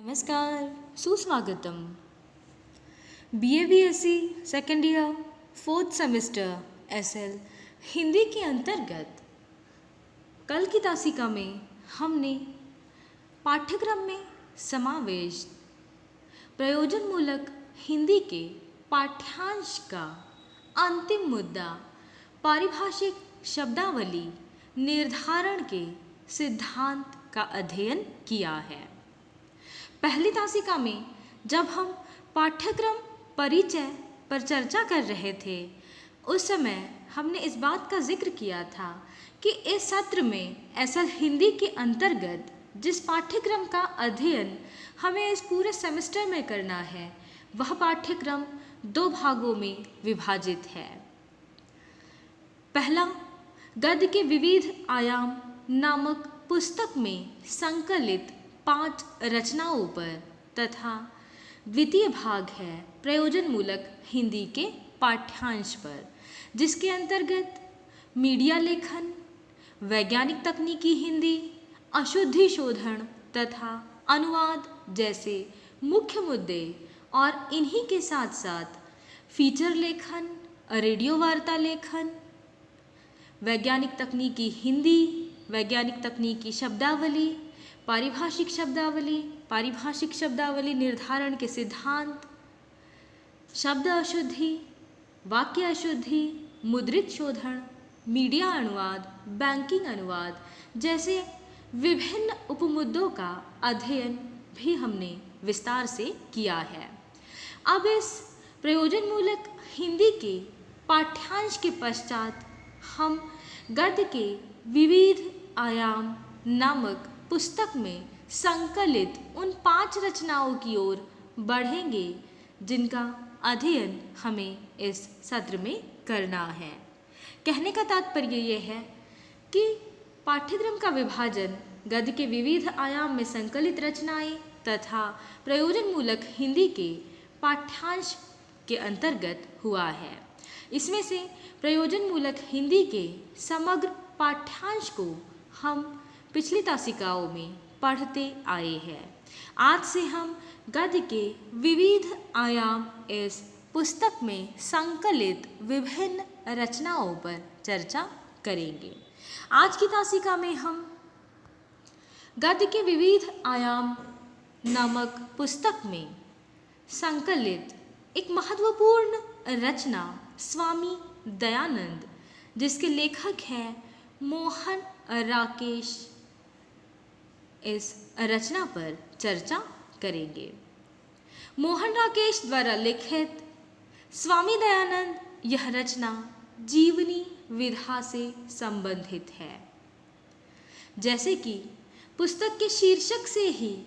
नमस्कार, सुस्वागतम। BA-BSc second year fourth semester SL Hindi के अंतर्गत कल की तासिका में हमने पाठ्यक्रम में समावेश प्रयोजनमूलक हिंदी के पाठ्यांश का अंतिम मुद्दा पारिभाषिक शब्दावली निर्धारण के सिद्धांत का अध्ययन किया है। पहली तासिका में जब हम पाठ्यक्रम परिचय पर चर्चा कर रहे थे उस समय हमने इस बात का जिक्र किया था कि इस सत्र में SL हिंदी के अंतर्गत जिस पाठ्यक्रम का अध्ययन हमें इस पूरे सेमेस्टर में करना है वह पाठ्यक्रम दो भागों में विभाजित है। पहला, गद्य के विविध आयाम नामक पुस्तक में संकलित 5 रचनाओं पर तथा द्वितीय भाग है प्रयोजनमूलक हिंदी के पाठ्यांश पर, जिसके अंतर्गत मीडिया लेखन, वैज्ञानिक तकनीकी हिंदी, अशुद्धि शोधन तथा अनुवाद जैसे मुख्य मुद्दे और इन्हीं के साथ साथ फीचर लेखन, रेडियो वार्ता लेखन, वैज्ञानिक तकनीकी हिंदी, वैज्ञानिक तकनीकी शब्दावली, पारिभाषिक शब्दावली निर्धारण के सिद्धांत, शब्द अशुद्धि, वाक्य अशुद्धि, मुद्रित शोधन, मीडिया अनुवाद, बैंकिंग अनुवाद जैसे विभिन्न उपमुद्दों का अध्ययन भी हमने विस्तार से किया है। अब इस प्रयोजनमूलक हिंदी के पाठ्यांश के पश्चात हम गद्य के विविध आयाम नामक पुस्तक में संकलित उन 5 रचनाओं की ओर बढ़ेंगे जिनका अध्ययन हमें इस सत्र में करना है। कहने का तात्पर्य यह है कि पाठ्यक्रम का विभाजन गद्य के विविध आयाम में संकलित रचनाएं तथा प्रयोजनमूलक हिंदी के पाठ्यांश के अंतर्गत हुआ है। इसमें से प्रयोजनमूलक हिंदी के समग्र पाठ्यांश को हम पिछली तासिकाओं में पढ़ते आए हैं। आज से हम गद्य के विविध आयाम इस पुस्तक में संकलित विभिन्न रचनाओं पर चर्चा करेंगे। आज की तासिका में हम गद्य के विविध आयाम नामक पुस्तक में संकलित एक महत्वपूर्ण रचना स्वामी दयानंद, जिसके लेखक हैं मोहन राकेश, इस रचना पर चर्चा करेंगे। मोहन राकेश द्वारा लिखित स्वामी दयानंद यह रचना जीवनी विधा से संबंधित है। जैसे कि पुस्तक के शीर्षक से ही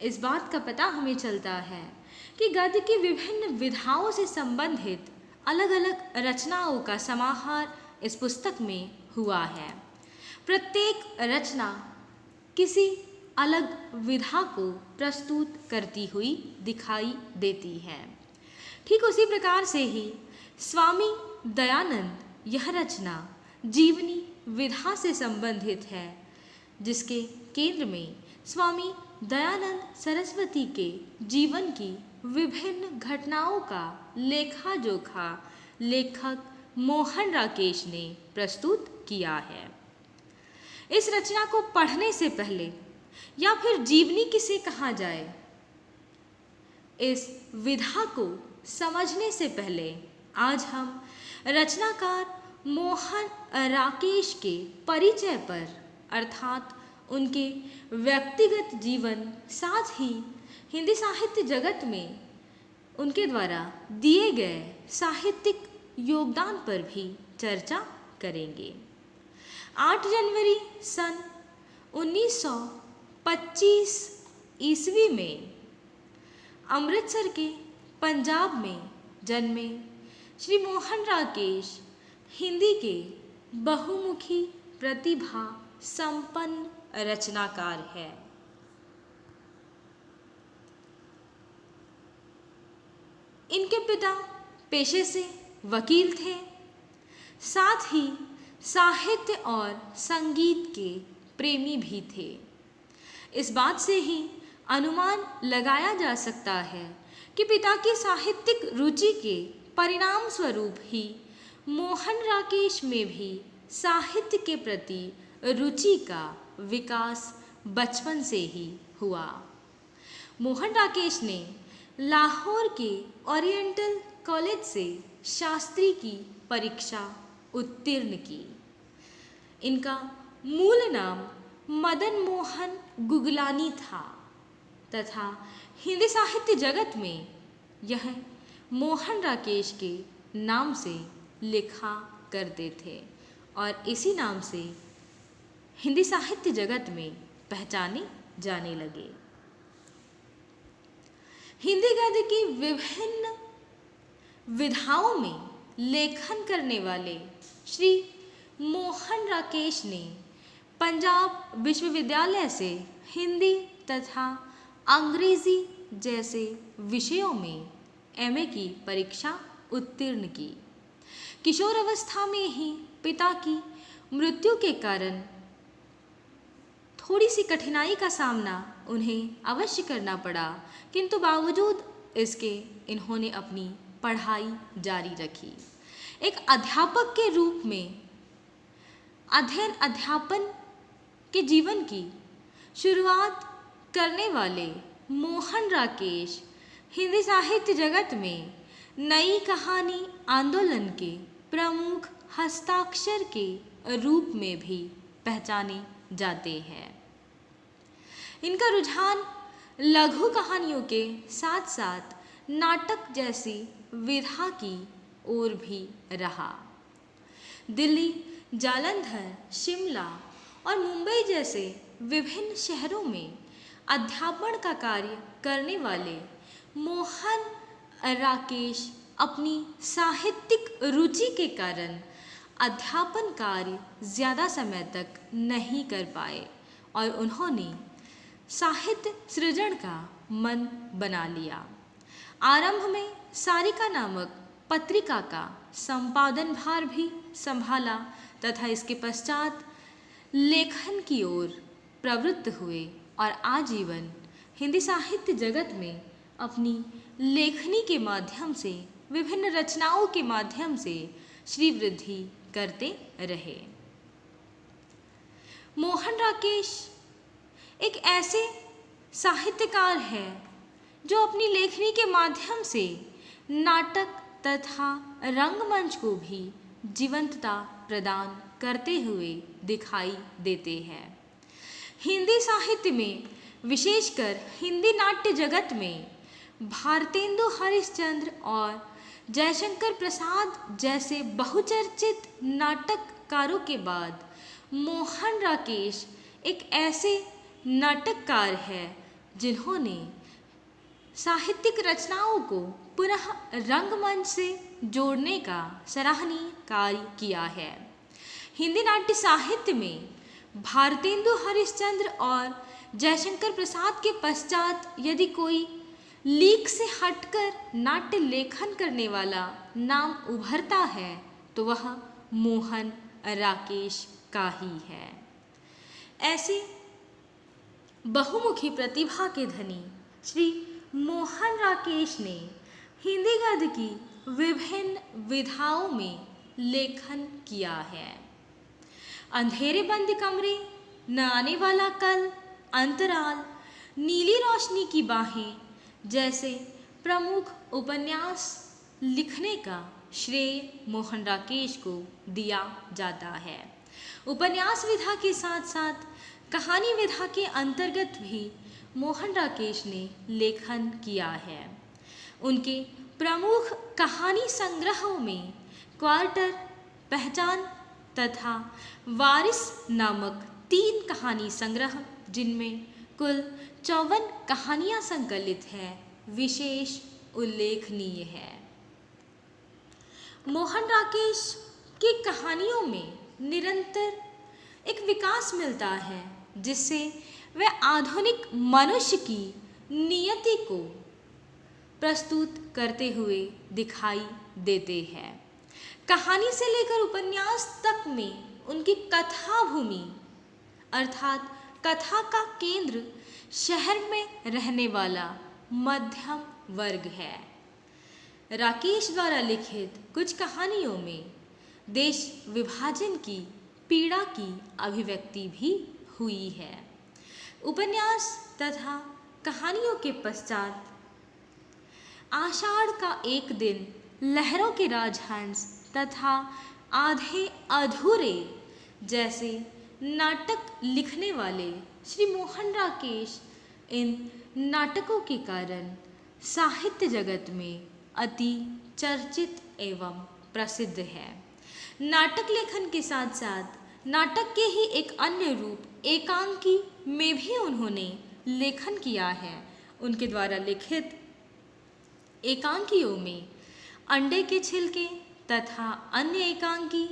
इस बात का पता हमें चलता है कि गद्य की विभिन्न विधाओं से संबंधित अलग अलग रचनाओं का समाहार इस पुस्तक में हुआ है। प्रत्येक रचना किसी अलग विधा को प्रस्तुत करती हुई दिखाई देती है। ठीक उसी प्रकार से ही स्वामी दयानंद यह रचना जीवनी विधा से संबंधित है, जिसके केंद्र में स्वामी दयानंद सरस्वती के जीवन की विभिन्न घटनाओं का लेखा जोखा लेखक मोहन राकेश ने प्रस्तुत किया है। इस रचना को पढ़ने से पहले या फिर जीवनी किसे कहा जाए, इस विधा को समझने से पहले आज हम रचनाकार मोहन राकेश के परिचय पर अर्थात उनके व्यक्तिगत जीवन साथ ही हिंदी साहित्य जगत में उनके द्वारा दिए गए साहित्यिक योगदान पर भी चर्चा करेंगे। 8 जनवरी सन 1925 ईस्वी में अमृतसर के पंजाब में जन्मे श्री मोहन राकेश हिंदी के बहुमुखी प्रतिभा संपन्न रचनाकार है। इनके पिता पेशे से वकील थे, साथ ही साहित्य और संगीत के प्रेमी भी थे। इस बात से ही अनुमान लगाया जा सकता है कि पिता की साहित्यिक रुचि के परिणाम स्वरूप ही मोहन राकेश में भी साहित्य के प्रति रुचि का विकास बचपन से ही हुआ। मोहन राकेश ने लाहौर के ओरिएंटल कॉलेज से शास्त्री की परीक्षा उत्तीर्ण की। इनका मूल नाम मदन मोहन गुगलानी था तथा हिंदी साहित्य जगत में यह मोहन राकेश के नाम से लिखा करते थे और इसी नाम से हिंदी साहित्य जगत में पहचाने जाने लगे। हिंदी गद्य की विभिन्न विधाओं में लेखन करने वाले श्री मोहन राकेश ने पंजाब विश्वविद्यालय से हिंदी तथा अंग्रेजी जैसे विषयों में एमए की परीक्षा उत्तीर्ण की। किशोर अवस्था में ही पिता की मृत्यु के कारण थोड़ी सी कठिनाई का सामना उन्हें अवश्य करना पड़ा, किंतु बावजूद इसके इन्होंने अपनी पढ़ाई जारी रखी। एक अध्यापक के रूप में अध्ययन अध्यापन के जीवन की शुरुआत करने वाले मोहन राकेश हिंदी साहित्य जगत में नई कहानी आंदोलन के प्रमुख हस्ताक्षर के रूप में भी पहचाने जाते हैं। इनका रुझान लघु कहानियों के साथ साथ नाटक जैसी विधा की ओर भी रहा। दिल्ली, जालंधर, शिमला और मुंबई जैसे विभिन्न शहरों में अध्यापन का कार्य करने वाले मोहन राकेश अपनी साहित्यिक रुचि के कारण अध्यापन कार्य ज़्यादा समय तक नहीं कर पाए और उन्होंने साहित्य सृजन का मन बना लिया। आरंभ में सारिका नामक पत्रिका का संपादन भार भी संभाला तथा इसके पश्चात लेखन की ओर प्रवृत्त हुए और आजीवन हिंदी साहित्य जगत में अपनी लेखनी के माध्यम से, विभिन्न रचनाओं के माध्यम से श्रीवृद्धि करते रहे। मोहन राकेश एक ऐसे साहित्यकार हैं जो अपनी लेखनी के माध्यम से नाटक तथा रंगमंच को भी जीवंतता प्रदान करते हुए दिखाई देते हैं। हिंदी साहित्य में, विशेषकर हिंदी नाट्य जगत में भारतेंदु हरिश्चंद्र और जयशंकर प्रसाद जैसे बहुचर्चित नाटककारों के बाद मोहन राकेश एक ऐसे नाटककार हैं जिन्होंने साहित्यिक रचनाओं को पुनः रंगमंच से जोड़ने का सराहनीय कार्य किया है। हिंदी नाट्य साहित्य में भारतेंदु हरिश्चंद्र और जयशंकर प्रसाद के पश्चात यदि कोई लीक से हटकर नाट्य लेखन करने वाला नाम उभरता है तो वह मोहन राकेश का ही है। ऐसे बहुमुखी प्रतिभा के धनी श्री मोहन राकेश ने हिंदी गद्य की विभिन्न विधाओं में लेखन किया है। अंधेरे बंद कमरे, न आने वाला कल, अंतराल, नीली रोशनी की बाहें जैसे प्रमुख उपन्यास लिखने का श्रेय मोहन राकेश को दिया जाता है। उपन्यास विधा के साथ साथ कहानी विधा के अंतर्गत भी मोहन राकेश ने लेखन किया है। उनके प्रमुख कहानी संग्रहों में क्वार्टर, पहचान तथा वारिस नामक 3 कहानी संग्रह, जिनमें कुल 54 कहानियां संकलित हैं, विशेष उल्लेखनीय है। मोहन राकेश की कहानियों में निरंतर एक विकास मिलता है जिससे वह आधुनिक मनुष्य की नियति को प्रस्तुत करते हुए दिखाई देते हैं। कहानी से लेकर उपन्यास तक में उनकी कथा भूमि अर्थात कथा का केंद्र शहर में रहने वाला मध्यम वर्ग है। राकेश द्वारा लिखित कुछ कहानियों में देश विभाजन की पीड़ा की अभिव्यक्ति भी हुई है। उपन्यास तथा कहानियों के पश्चात आषाढ़ का एक दिन, लहरों के राजहंस तथा आधे अधूरे जैसे नाटक लिखने वाले श्री मोहन राकेश इन नाटकों के कारण साहित्य जगत में अति चर्चित एवं प्रसिद्ध है। नाटक लेखन के साथ साथ नाटक के ही एक अन्य रूप एकांकी में भी उन्होंने लेखन किया है। उनके द्वारा लिखित एकांकियों में अंडे के छिलके तथा अन्य एकांकी,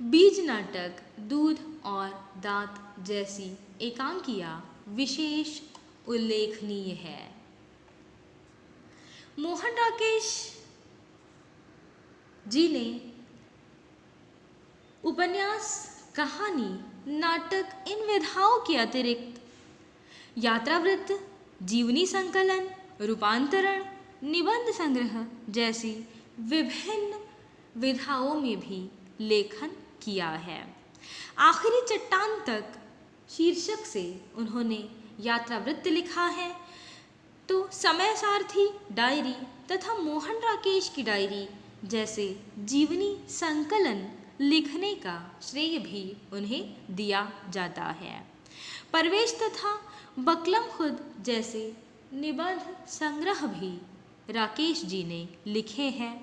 बीज नाटक, दूध और दांत जैसी एकांकियां विशेष उल्लेखनीय है। मोहन राकेश जी ने उपन्यास, कहानी, नाटक इन विधाओं के अतिरिक्त यात्रावृत्त, जीवनी संकलन, रूपांतरण, निबंध संग्रह जैसी विभिन्न विधाओं में भी लेखन किया है। आखिरी चट्टान तक शीर्षक से उन्होंने यात्रावृत्त लिखा है, तो समय सारथी डायरी तथा मोहन राकेश की डायरी जैसे जीवनी संकलन लिखने का श्रेय भी उन्हें दिया जाता है। परवेश तथा बकलम खुद जैसे निबंध संग्रह भी राकेश जी ने लिखे हैं।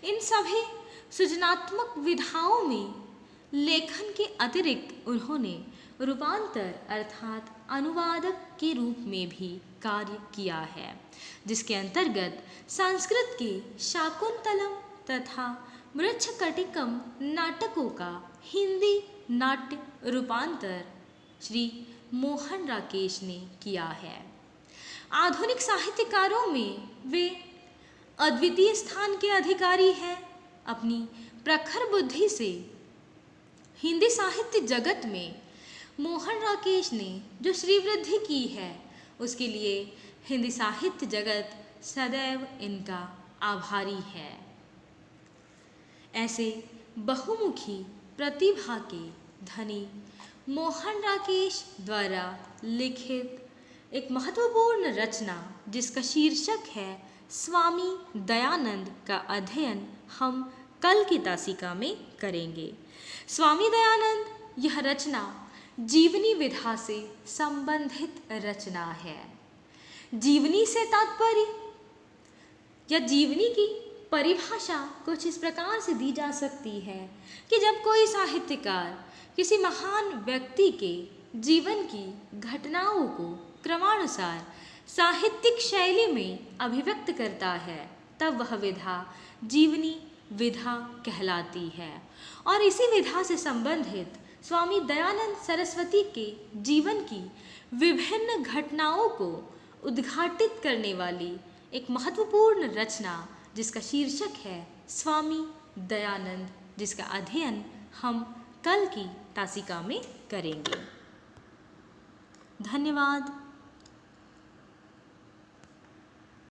इन सभी सृजनात्मक विधाओं में लेखन के अतिरिक्त उन्होंने रूपांतर अर्थात अनुवादक के रूप में भी कार्य किया है, जिसके अंतर्गत संस्कृत के शाकुंतलम तथा मृच्छकटिकम नाटकों का हिंदी नाट्य रूपांतर श्री मोहन राकेश ने किया है। आधुनिक साहित्यकारों में वे अद्वितीय स्थान के अधिकारी हैं। अपनी प्रखर बुद्धि से हिंदी साहित्य जगत में मोहन राकेश ने जो श्रीवृद्धि की है, उसके लिए हिंदी साहित्य जगत सदैव इनका आभारी है। ऐसे बहुमुखी प्रतिभा के धनी मोहन राकेश द्वारा लिखित एक महत्वपूर्ण रचना जिसका शीर्षक है स्वामी दयानंद का अध्ययन हम कल की तासिका में करेंगे। स्वामी दयानंद यह रचना जीवनी विधा से संबंधित रचना है। जीवनी से तात्पर्य या जीवनी की परिभाषा कुछ इस प्रकार से दी जा सकती है कि जब कोई साहित्यकार किसी महान व्यक्ति के जीवन की घटनाओं को क्रमानुसार साहित्यिक शैली में अभिव्यक्त करता है, तब वह विधा जीवनी विधा कहलाती है। और इसी विधा से संबंधित स्वामी दयानंद सरस्वती के जीवन की विभिन्न घटनाओं को उद्घाटित करने वाली एक महत्वपूर्ण रचना जिसका शीर्षक है स्वामी दयानंद, जिसका अध्ययन हम कल की तासिका में करेंगे। धन्यवाद।